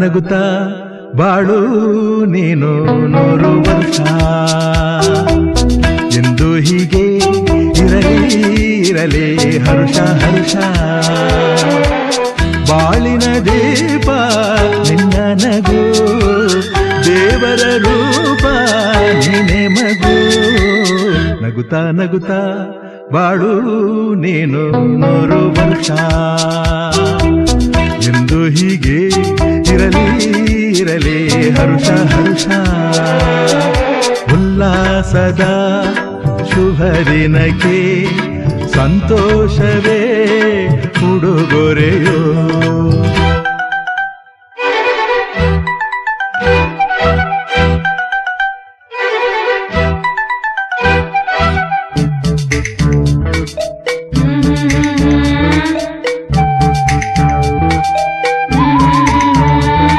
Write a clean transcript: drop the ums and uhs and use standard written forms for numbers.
ನಗುತ್ತಾ ಬಾಳು ನೀನು 100 ವರ್ಷ ಎಂದು ಹೀಗೆ ಇರಲಿ ಹರ್ಷ ಹರ್ಷ ಬಾಳಿನ ದೀಪ ನಿನ್ನ ನಗು ದೇವರ ರೂಪ ನೀನೆ ಮಗು ನಗುತ್ತಾ ನಗುತ್ತಾ ಬಾಳು ನೀನು 100 ವರ್ಷ ಎಂದು ಹೀಗೆ ಇರಲಿ ಹರ್ಷ ಹರ್ಷ ಉಲ್ಲಾಸದ ಶುಭ ದಿನಕ್ಕೆ ಸಂತೋಷವೇ ಉಡುಗೊರೆಯೋ